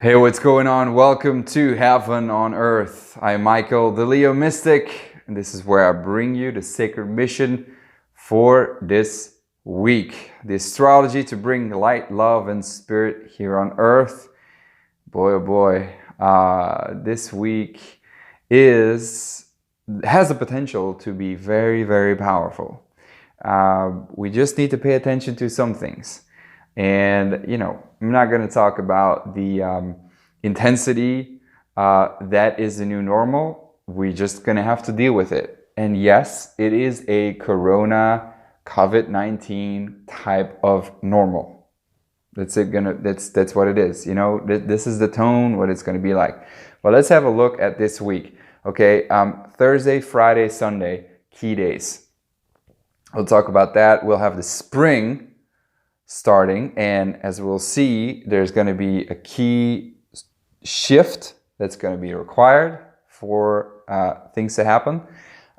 Hey, what's going on? Welcome to Heaven on Earth. I'm Michael, the Leo Mystic, and this is where I bring you the sacred mission for this week. The astrology to bring light, love, and spirit here on Earth. Boy, oh boy, this week has the potential to be very, very powerful. We just need to pay attention to some things. And, I'm not going to talk about the intensity that is the new normal. We're just going to have to deal with it. And yes, it is a Corona COVID-19 type of normal. That's what it is. This is the tone, what it's going to be like. Well, let's have a look at this week. Okay, Thursday, Friday, Sunday, key days. We'll talk about that. We'll have the spring starting, and as we'll see, there's going to be a key shift that's going to be required for things to happen.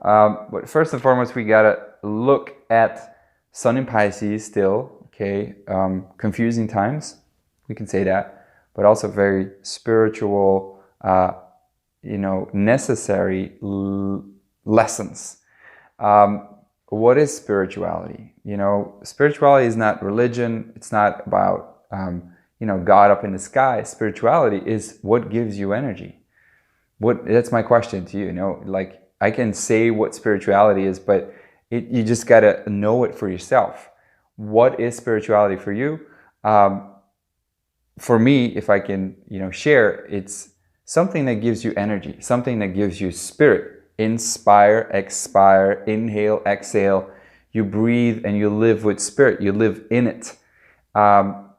But first and foremost, we got to look at Sun in Pisces still. Okay, confusing times, we can say that, but also very spiritual, necessary lessons. What is spirituality? Spirituality is not religion. It's not about, God up in the sky. Spirituality is what gives you energy. That's my question to you. I can say what spirituality is, but you just got to know it for yourself. What is spirituality for you? For me, if I can, share, it's something that gives you energy, something that gives you spirit. Inspire, expire, inhale, exhale. You breathe and you live with spirit. You live in it.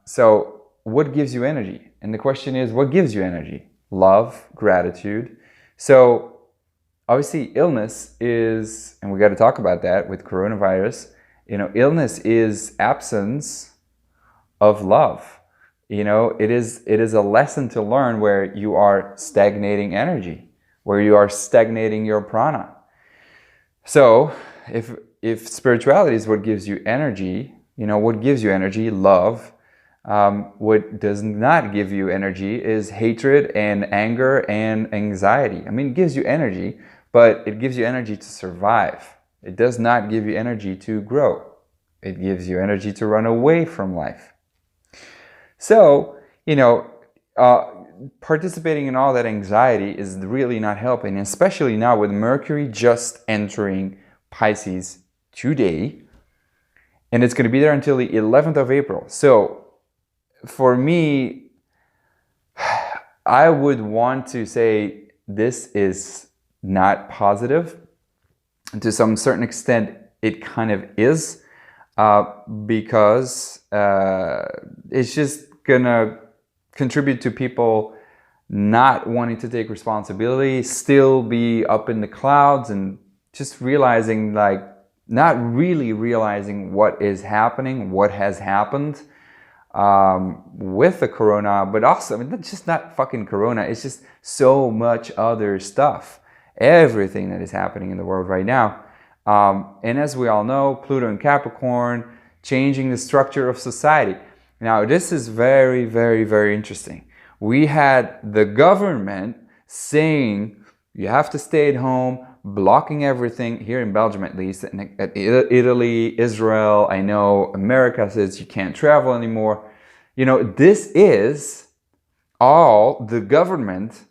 So what gives you energy? And the question is, what gives you energy? Love, gratitude. So obviously illness is, and we got to talk about that with coronavirus, illness is absence of love. It is a lesson to learn where you are stagnating energy, where you are stagnating your prana. So if spirituality is what gives you energy, what gives you energy? Love. What does not give you energy is hatred and anger and anxiety. It gives you energy, but it gives you energy to survive. It does not give you energy to grow. It gives you energy to run away from life. So, participating in all that anxiety is really not helping, especially now with Mercury just entering Pisces today, and it's going to be there until the 11th of April. So for me, I would want to say this is not positive. To some certain extent, it kind of is, because it's just gonna contribute to people not wanting to take responsibility, still be up in the clouds, and just realizing, not really realizing what is happening, what has happened with the corona, but also, it's just not fucking corona, it's just so much other stuff, everything that is happening in the world right now. And as we all know, Pluto in Capricorn, changing the structure of society. Now, this is very, very, very interesting. We had the government saying you have to stay at home, blocking everything, here in Belgium at least, at Italy, Israel, I know America says you can't travel anymore. This is all the government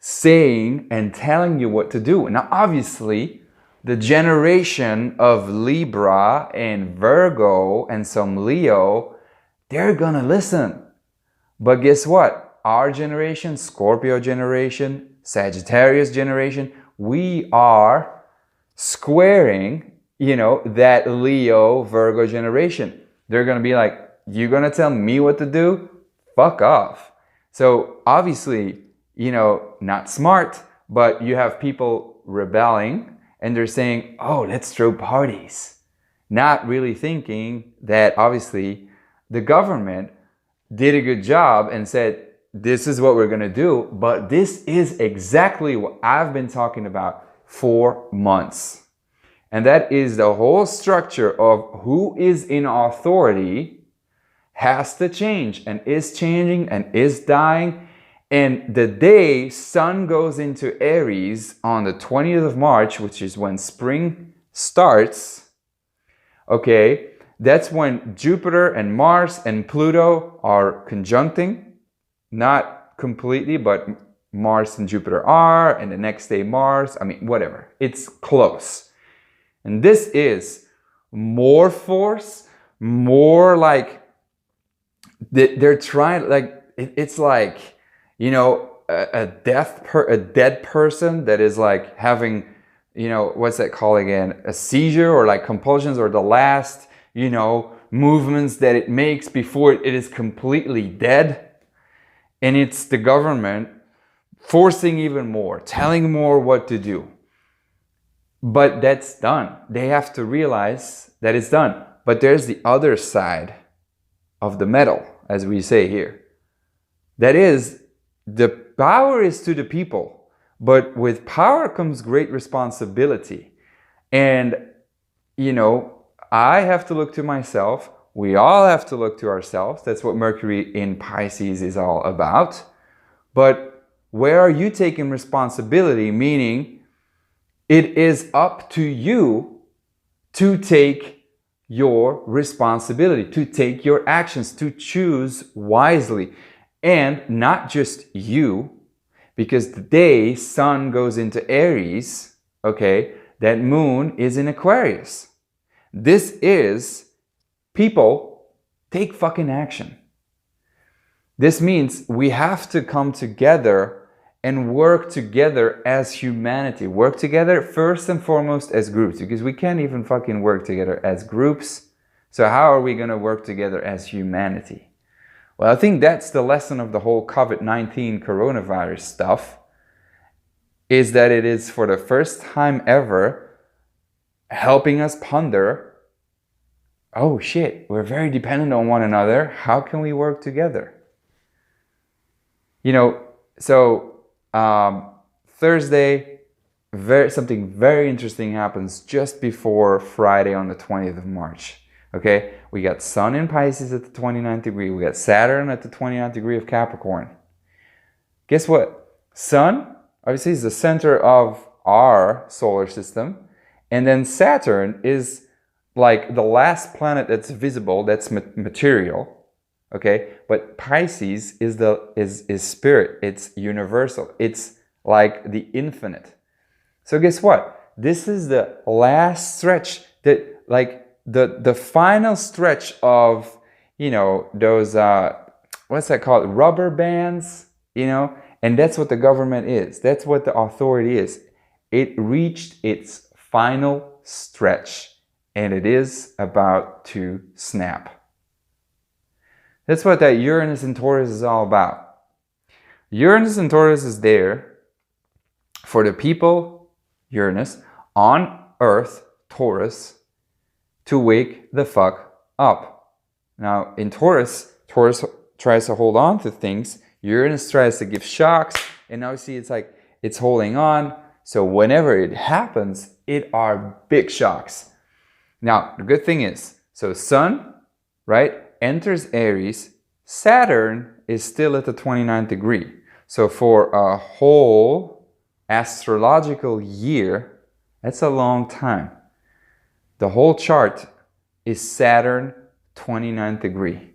saying and telling you what to do. Now, obviously, the generation of Libra and Virgo and some Leo, they're gonna listen. But guess what? Our generation, Scorpio generation, Sagittarius generation, we are squaring, that Leo, Virgo generation. They're gonna be like, you're gonna tell me what to do? Fuck off. So obviously, not smart, but you have people rebelling and they're saying, oh, let's throw parties. Not really thinking that obviously the government did a good job and said, this is what we're going to do. But this is exactly what I've been talking about for months. And that is the whole structure of who is in authority has to change and is changing and is dying. And the day Sun goes into Aries on the 20th of March, which is when spring starts, okay, that's when Jupiter and Mars and Pluto are conjuncting. Not completely, but Mars and Jupiter are, and the next day Mars, I mean, whatever. It's close. And this is more force, more like, they're trying, like, it's like, you know, a dead person that is like having, you know, what's that called again? A seizure, or like compulsions, or the last, you know, movements that it makes before it is completely dead. And it's the government forcing even more, telling more what to do. But that's done. They have to realize that it's done. But there's the other side of the medal, as we say here. That is, the power is to the people, but with power comes great responsibility. And, you know, I have to look to myself. We all have to look to ourselves. That's what Mercury in Pisces is all about. But where are you taking responsibility? Meaning, it is up to you to take your responsibility, to take your actions, to choose wisely. And not just you, because the day Sun goes into Aries, okay, that Moon is in Aquarius. This is, people, take fucking action. This means we have to come together and work together as humanity. Work together first and foremost as groups, because we can't even fucking work together as groups. So how are we going to work together as humanity? Well, I think that's the lesson of the whole COVID-19 coronavirus stuff, is that it is for the first time ever helping us ponder, oh shit, we're very dependent on one another. How can we work together? You know, so Thursday, something very interesting happens just before Friday on the 20th of March. Okay, we got Sun in Pisces at the 29th degree. We got Saturn at the 29th degree of Capricorn. Guess what? Sun, obviously, is the center of our solar system. And then Saturn is like the last planet that's visible, that's material. Okay, but Pisces is spirit. It's universal. It's like the infinite. So guess what? This is the last stretch, that like the final stretch of, you know, those what's that called, rubber bands, you know. And that's what the government is. That's what the authority is. It reached its final stretch, and it is about to snap. That's what that Uranus and Taurus is all about. Uranus and Taurus is there for the people, Uranus, on Earth, Taurus, to wake the fuck up. Now, in Taurus, Taurus tries to hold on to things. Uranus tries to give shocks. And now you see it's like it's holding on. So whenever it happens, it are big shocks. Now, the good thing is, so Sun, right, enters Aries. Saturn is still at the 29th degree. So for a whole astrological year, that's a long time. The whole chart is Saturn 29th degree.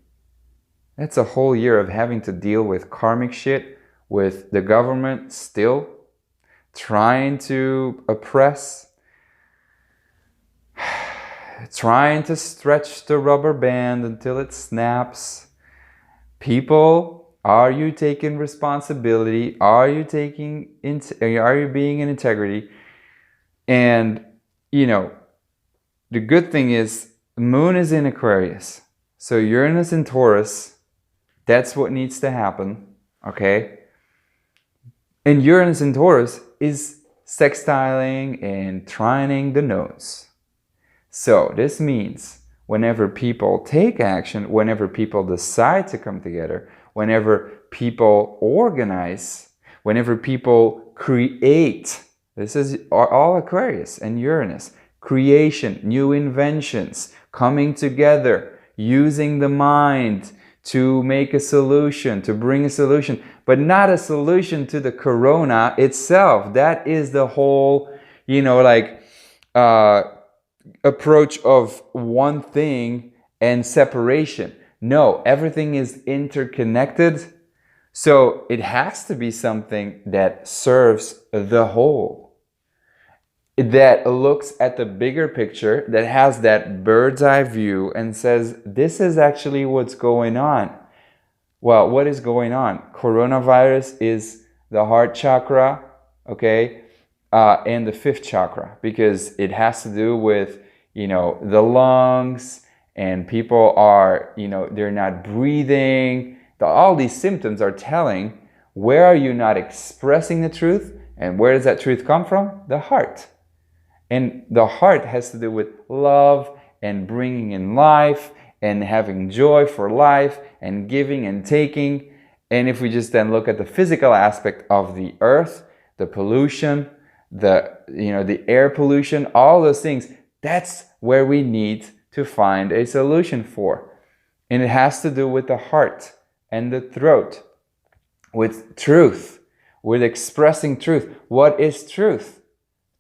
That's a whole year of having to deal with karmic shit, with the government still trying to oppress, trying to stretch the rubber band until it snaps. People, are you taking responsibility? Are you being in integrity? And, you know, the good thing is, Moon is in Aquarius. So Uranus in Taurus, that's what needs to happen, okay? And Uranus in Taurus is sextiling and trining the nodes. So this means whenever people take action, whenever people decide to come together, whenever people organize, whenever people create, this is all Aquarius and Uranus, creation, new inventions, coming together, using the mind to make a solution, to bring a solution, but not a solution to the corona itself. That is the whole, you know, like approach of one thing and separation. No, everything is interconnected. So it has to be something that serves the whole, that looks at the bigger picture, that has that bird's eye view and says, this is actually what's going on. Well, what is going on? Coronavirus is the heart chakra, okay, and the fifth chakra, because it has to do with, you know, the lungs, and people are, you know, they're not breathing. All these symptoms are telling, where are you not expressing the truth? And where does that truth come from? The heart. And the heart has to do with love and bringing in life and having joy for life and giving and taking. And if we just then look at the physical aspect of the earth, the pollution, the air pollution, all those things, that's where we need to find a solution for. And it has to do with the heart and the throat, with truth, with expressing truth. What is truth?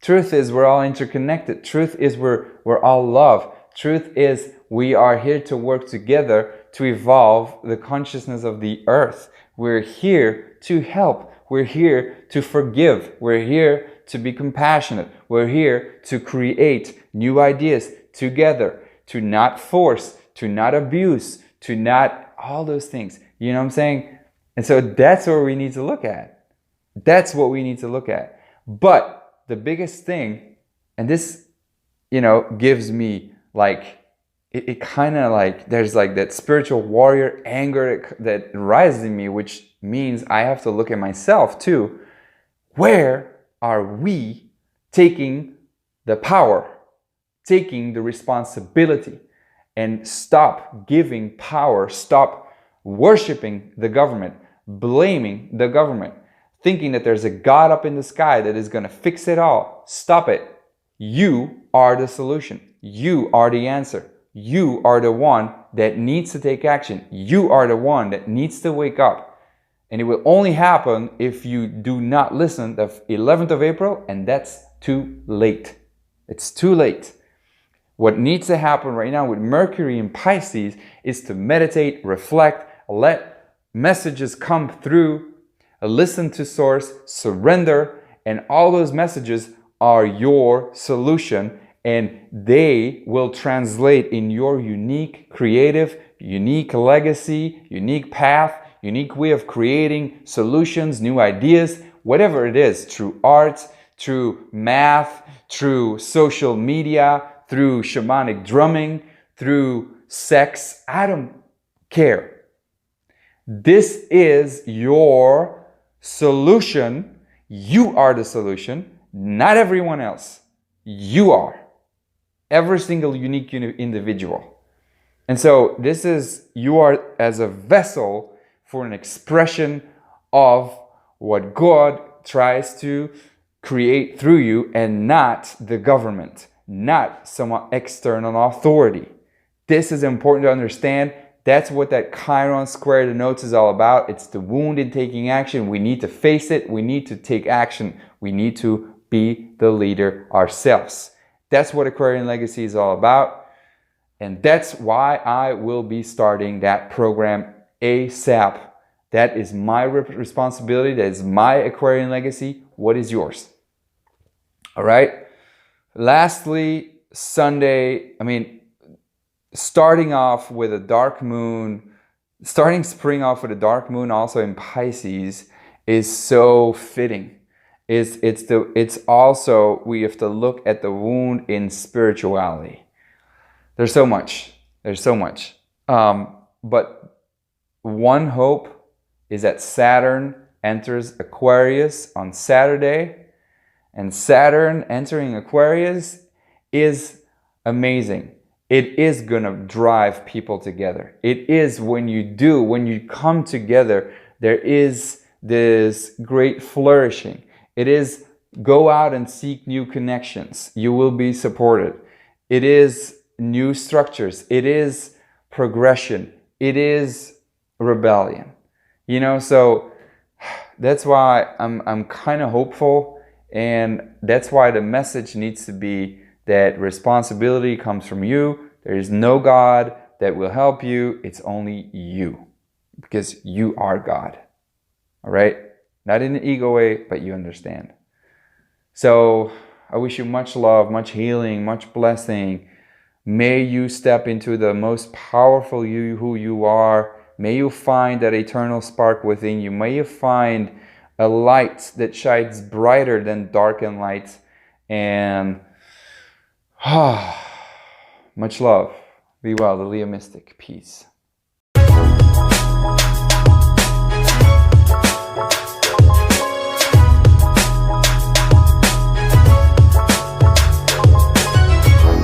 Truth is we're all interconnected. Truth is we're all love. Truth is we are here to work together to evolve the consciousness of the earth. We're here to help. We're here to forgive. We're here to be compassionate. We're here to create new ideas together, to not force, to not abuse, to not all those things. You know what I'm saying? And so that's what we need to look at. That's what we need to look at. But the biggest thing, and this, you know, gives me like, it kind of like, there's like that spiritual warrior anger that rises in me, which means I have to look at myself too. Where are we taking the power, taking the responsibility, and stop giving power, stop worshiping the government, blaming the government, thinking that there's a God up in the sky that is going to fix it all. Stop it. You are the solution. You are the answer. You are the one that needs to take action. You are the one that needs to wake up. And it will only happen if you do not listen the 11th of April, and that's too late. It's too late. What needs to happen right now with Mercury in Pisces is to meditate, reflect, let messages come through, listen to source, surrender, and all those messages are your solution, and they will translate in your unique creative, unique legacy, unique path, unique way of creating solutions, new ideas, whatever it is, through art, through math, through social media, through shamanic drumming, through sex. I don't care. This is your solution. You are the solution, not everyone else. You are. Every single unique individual. And so this is, you are as a vessel for an expression of what God tries to create through you, and not the government, not some external authority. This is important to understand. That's what that Chiron square the notes is all about. It's the wound in taking action. We need to face it. We need to take action. We need to be the leader ourselves. That's what Aquarian Legacy is all about. And that's why I will be starting that program ASAP. That is my responsibility. That is my Aquarian Legacy. What is yours? All right. Lastly, Sunday, starting off with a dark moon, starting spring off with a dark moon also in Pisces is so fitting. It's also, we have to look at the wound in spirituality. There's so much. But one hope is that Saturn enters Aquarius on Saturday, and Saturn entering Aquarius is amazing. It is going to drive people together. It is when you come together, there is this great flourishing. It is go out and seek new connections. You will be supported. It is new structures. It is progression. It is rebellion. You know, so that's why I'm kind of hopeful, and that's why the message needs to be that responsibility comes from you. There is no God that will help you. It's only you, because you are God. All right? Not in an ego way, but you understand. So I wish you much love, much healing, much blessing. May you step into the most powerful you, who you are. May you find that eternal spark within you. May you find a light that shines brighter than darkened lights. And much love. Be well, the Leo Mystic. Peace.